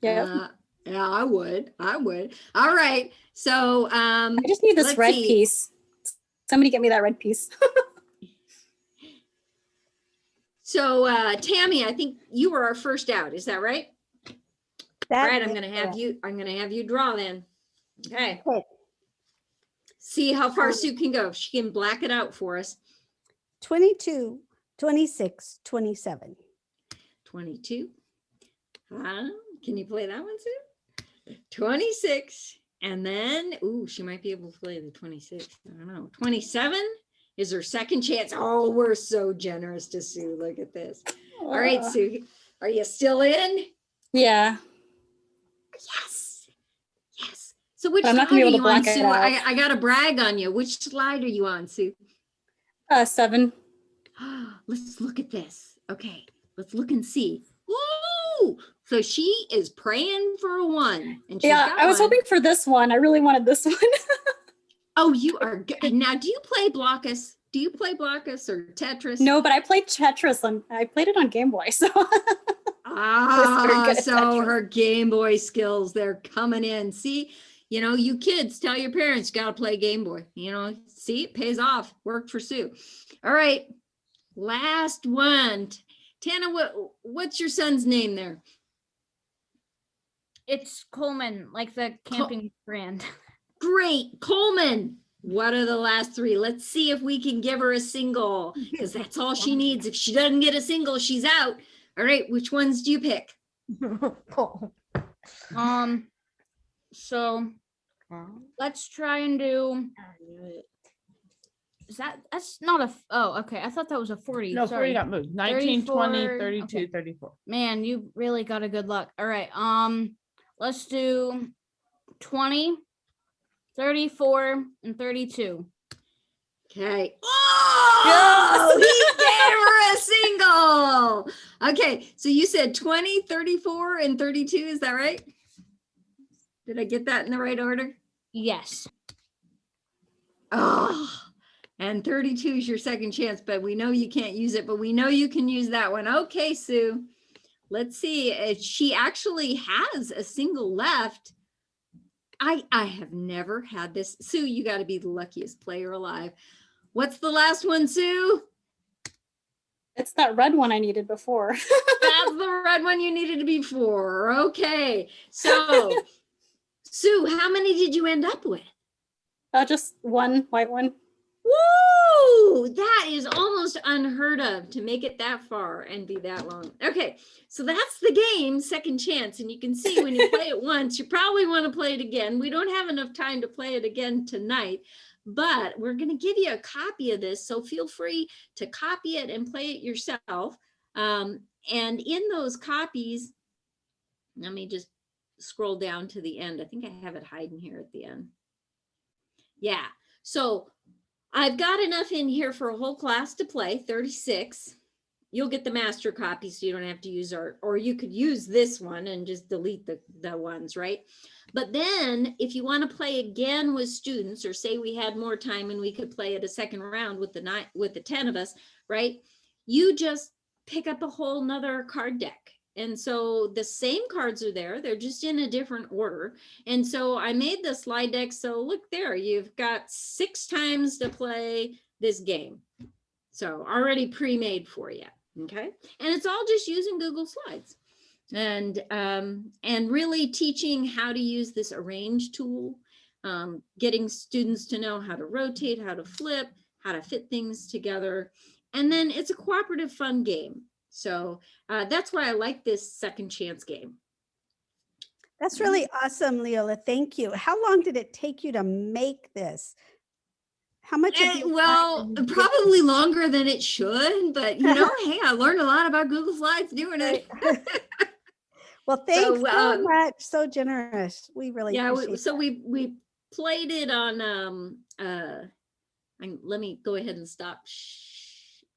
Yeah. Yeah, I would. All right. So, I just need this let's red see. piece. Somebody get me that red piece. So, Tammy, I think you were our first out. Is that right? All right, I'm gonna have you draw then. Okay. See how far Sue can go. She can black it out for us. 22, 26, 27. 22. Can you play that one, Sue? 26. And then, ooh, she might be able to play the 26. I don't know. 27 is her second chance. Oh, we're so generous to Sue. Look at this. All right, Sue, are you still in? Yeah. Yes. Yes. So which But I'm not slide gonna are be able you to on, block it Sue? out. I got to brag on you. Which slide are you on, Sue? 7. Let's look at this. Okay, let's look and see. Ooh, so she is praying for a 1. And she's Yeah, got I was one. hoping for this one. I really wanted this one. Oh, you are good. Now, do you play Blockus? Do you play Blockus or Tetris? No, but I played Tetris and I played it on Game Boy. So Ah, good at so Tetris. her Game Boy skills, they're coming in. See, you kids tell your parents got to play Game Boy. See, it pays off. Worked for Sue. All right, last one. Tana, what's your son's name there? It's Coleman, like the camping brand. Great, Coleman. What are the last 3? Let's see if we can give her a single, because that's all she needs. If she doesn't get a single, she's out. All right, which ones do you pick? So let's try and do. That's not a. Oh, okay. I thought that was a 40. No, 40 Sorry. got moved. 19, 20, 34, 32, okay. 34. Man, you really got a good luck. All right. Let's do 20, 34, and 32. Okay. Oh, he gave her a single. Okay, so you said 20, 34, and 32. Is that right? Did I get that in the right order? Yes. Oh, and 32 is your second chance, but we know you can't use it, but we know you can use that one. Okay, Sue. Let's see if she actually has a single left. I have never had this. Sue, you got to be the luckiest player alive. What's the last one, Sue? it's that red one I needed before. That's the red one you needed before. Okay. So, Sue, how many did you end up with? Just one white one. Woo! That is almost unheard of to make it that far and be that long. Okay, so that's the game, Second Chance. And you can see when you play it once, you probably want to play it again. We don't have enough time to play it again tonight, but we're going to give you a copy of this. So feel free to copy it and play it yourself. And in those copies, let me just scroll down to the end. I think I have it hiding here at the end. Yeah, so I've got enough in here for a whole class to play, 36. You'll get the master copy so you don't have to use or you could use this one and just delete the ones, right? But then if you want to play again with students, or say we had more time and we could play it a second round with the 10 of us, right? You just pick up a whole nother card deck. And so the same cards are there, they're just in a different order. And so I made the slide deck. So look there, you've got 6 times to play this game. So already pre-made for you, okay? And it's all just using Google Slides and really teaching how to use this arrange tool. getting students to know how to rotate, how to flip, how to fit things together. And then it's a cooperative, fun game. So that's why I like this second chance game. That's really awesome, Leola. Thank you. How long did it take you to make this? How much of your well, time did you probably longer than it should, but you know, hey, I learned a lot about Google Slides doing it. Well, thanks so So, much. So generous. We really yeah, appreciate so that. we played it on let me go ahead and stop.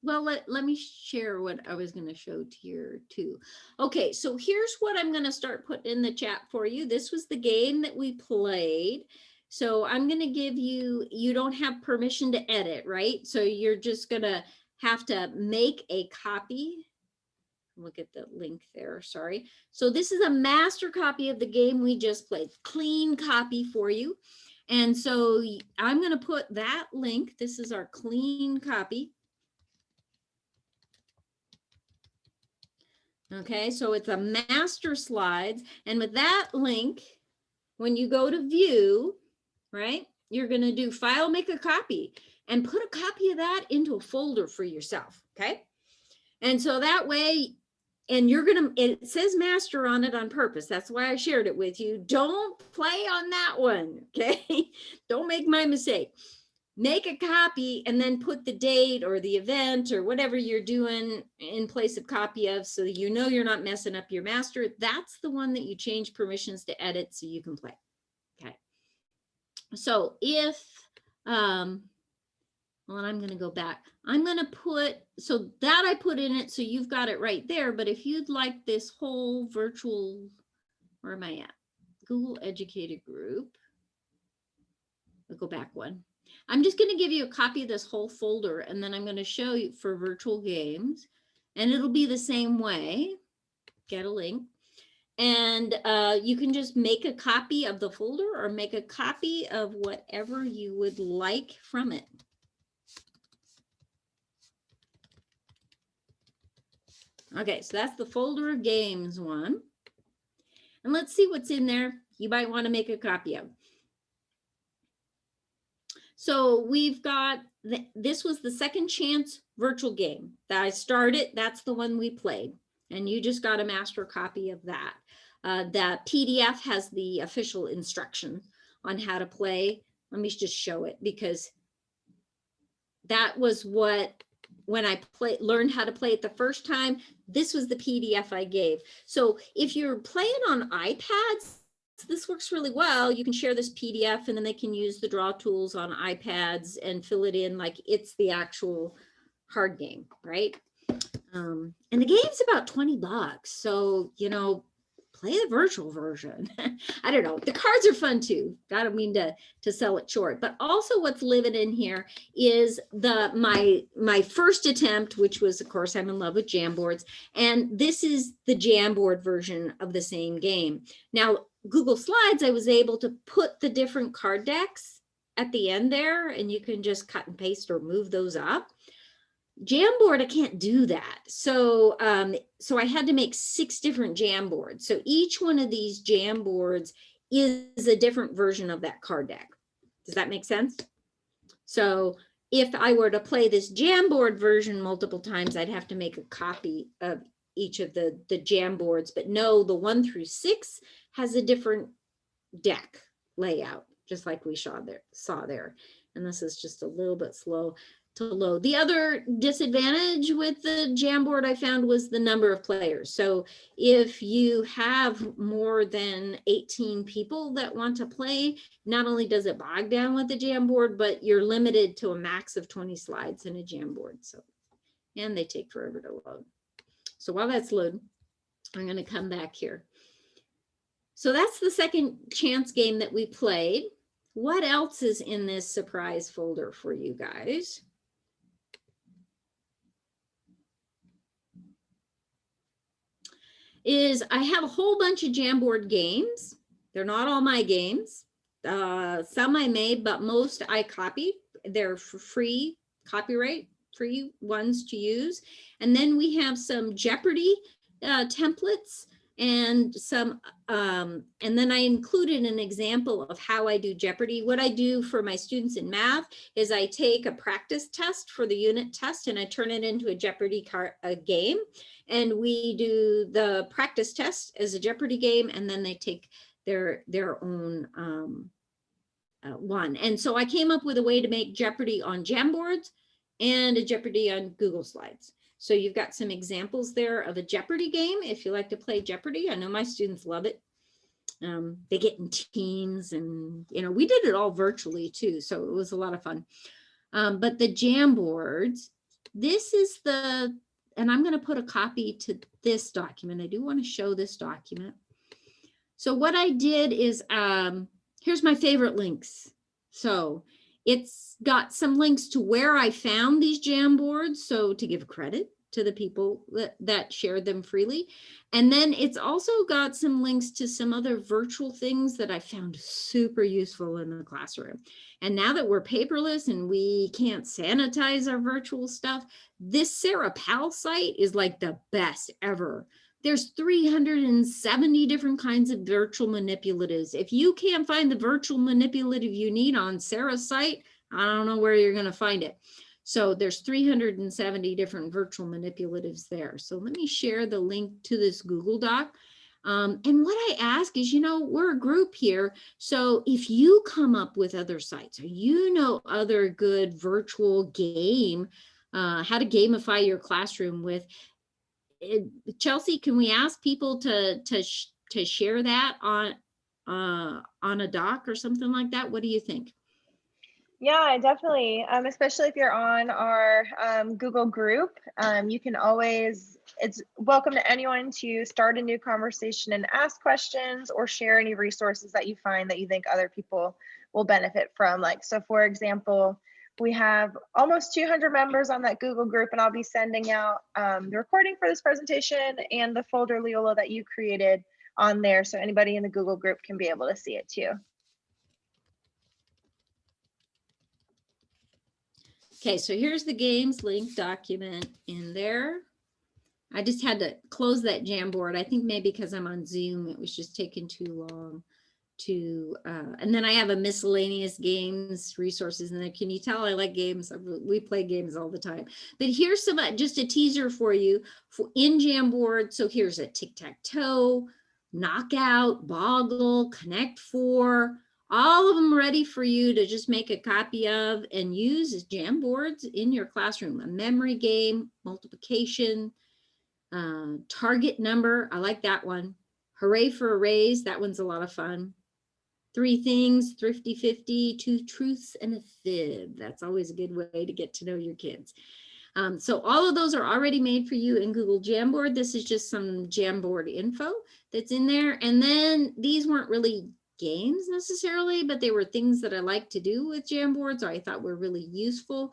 Well, let me share what I was going to show here too. Okay, so here's what I'm going to start putting in the chat for you. This was the game that we played. So I'm going to give you, you don't have permission to edit, right? So you're just going to have to make a copy. Look at the link there, sorry. So this is a master copy of the game we just played, clean copy for you. And so I'm going to put that link. This is our clean copy. Okay, so it's a master slides. And with that link, when you go to view, right, you're going to do file, make a copy, and put a copy of that into a folder for yourself. Okay. And so that way, and you're going to, it says master on it on purpose. That's why I shared it with you. Don't play on that one. Okay. Don't make my mistake. Make a copy and then put the date or the event or whatever you're doing in place of copy of, so that you know you're not messing up your master. That's the one that you change permissions to edit so you can play. Okay. So if, well, and I'm going to go back. I'm going to put, so that I put in it, so you've got it right there. But if you'd like this whole virtual, where am I at? Google Educated Group. I'll go back one. I'm just going to give you a copy of this whole folder, and then I'm going to show you for virtual games, and it'll be the same way. Get a link. And you can just make a copy of the folder or make a copy of whatever you would like from it. Okay, so that's the folder of games one. And let's see what's in there you might want to make a copy of. So we've got, this was the second chance virtual game that I started. That's the one we played. And you just got a master copy of that. That PDF has the official instruction on how to play. Let me just show it, because that was what, when I learned how to play it the first time, this was the PDF I gave. So if you're playing on iPads, this works really well. You can share this PDF and then they can use the draw tools on iPads and fill it in like it's the actual hard game, right? And the game's about $20. So, you know, play the virtual version. I don't know. The cards are fun too. I don't mean to sell it short, but also what's living in here is my first attempt, which was, of course, I'm in love with Jamboards. And this is the Jamboard version of the same game. Now, Google Slides, I was able to put the different card decks at the end there, and you can just cut and paste or move those up. Jamboard, I can't do that. So, so I had to make 6 different Jamboards. So each one of these Jamboards is a different version of that card deck. Does that make sense? So if I were to play this Jamboard version multiple times, I'd have to make a copy of each of the Jamboards. But no, the 1 through 6 has a different deck layout, just like we saw there. And this is just a little bit slow to load. The other disadvantage with the Jamboard I found was the number of players. So if you have more than 18 people that want to play, not only does it bog down with the Jamboard, but you're limited to a max of 20 slides in a Jamboard. So, and they take forever to load. So while that's loading, I'm going to come back here. So that's the second chance game that we played. What else is in this surprise folder for you guys? Is I have a whole bunch of Jamboard games. They're not all my games. Some I made, but most I copied. They're for free, copyright free ones to use. And then we have some Jeopardy templates and some, and then I included an example of how I do Jeopardy. What I do for my students in math is I take a practice test for the unit test and I turn it into a Jeopardy game. And we do the practice test as a Jeopardy game, and then they take their own one. And so I came up with a way to make Jeopardy on Jamboards and a Jeopardy on Google Slides. So you've got some examples there of a Jeopardy game if you like to play Jeopardy. I know my students love it. They get in teams, and we did it all virtually too, so it was a lot of fun. But the Jamboards, this is the, and I'm going to put a copy to this document. I do want to show this document. So what I did is, here's my favorite links. So it's got some links to where I found these Jamboards, so to give credit to the people that shared them freely. And then it's also got some links to some other virtual things that I found super useful in the classroom. And now that we're paperless and we can't sanitize our virtual stuff, this Sarah Powell site is like the best ever. There's 370 different kinds of virtual manipulatives. If you can't find the virtual manipulative you need on Sarah's site, I don't know where you're going to find it. So there's 370 different virtual manipulatives there. So let me share the link to this Google Doc. And what I ask is, we're a group here. So if you come up with other sites or other good virtual game, how to gamify your classroom with, Chelsea, can we ask people to share that on a doc or something like that? What do you think? Yeah, definitely. Especially if you're on our Google group, you can always, it's welcome to anyone to start a new conversation and ask questions or share any resources that you find that you think other people will benefit from. Like, so for example, we have almost 200 members on that Google group, and I'll be sending out the recording for this presentation and the folder, Leola, that you created on there, so anybody in the Google group can be able to see it too. Okay, so here's the games link document in there. I just had to close that Jamboard. I think maybe because I'm on Zoom, it was just taking too long to, and then I have a miscellaneous games resources in there. Can you tell I like games? We play games all the time. But here's some, just a teaser for you in Jamboard. So here's a tic-tac-toe, knockout, boggle, connect four, all of them ready for you to just make a copy of and use as Jamboards in your classroom. A memory game, multiplication, target number. I like that one. Hooray for arrays. That one's a lot of fun. 3 things, thrifty 50, 2 truths and a fib. That's always a good way to get to know your kids. So all of those are already made for you in Google Jamboard. This is just some Jamboard info that's in there. And then these weren't really games necessarily, but they were things that I like to do with Jamboards, or I thought were really useful.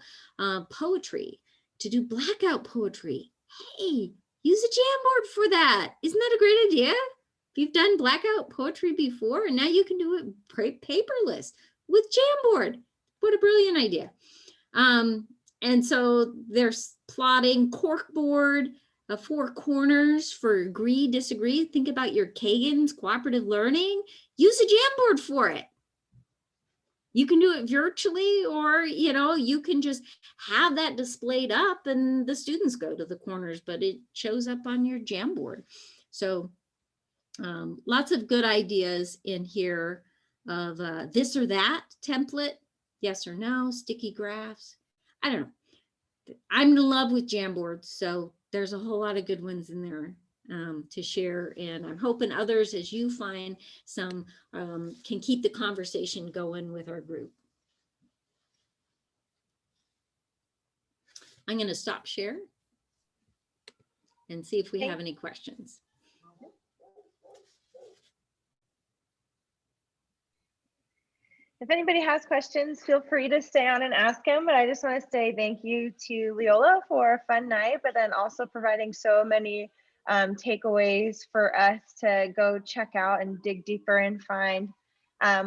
Poetry, to do blackout poetry. Hey, use a Jamboard for that. Isn't that a great idea? If you've done blackout poetry before, and now you can do it paperless with Jamboard. What a brilliant idea. And so there's plotting, corkboard, 4 corners for agree, disagree. Think about your Kagan's cooperative learning. Use a Jamboard for it. You can do it virtually, or, you can just have that displayed up and the students go to the corners, but it shows up on your Jamboard. So lots of good ideas in here of this or that template, yes or no, sticky graphs. I don't know. I'm in love with Jamboards, so there's a whole lot of good ones in there to share. And I'm hoping others, as you find some, can keep the conversation going with our group. I'm going to stop share and see if we have any questions. If anybody has questions, feel free to stay on and ask them. But I just want to say thank you to Leola for a fun night, but then also providing so many takeaways for us to go check out and dig deeper and find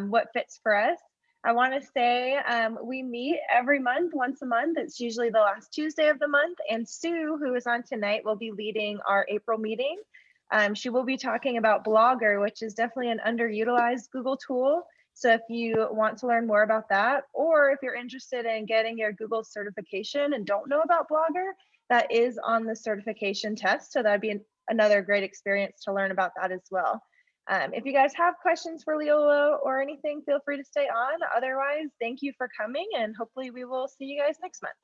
what fits for us. I want to say we meet every month, once a month. It's usually the last Tuesday of the month. And Sue, who is on tonight, will be leading our April meeting. She will be talking about Blogger, which is definitely an underutilized Google tool. So if you want to learn more about that, or if you're interested in getting your Google certification and don't know about Blogger, that is on the certification test. So that'd be another great experience to learn about that as well. If you guys have questions for Leola or anything, feel free to stay on. Otherwise, thank you for coming, and hopefully we will see you guys next month.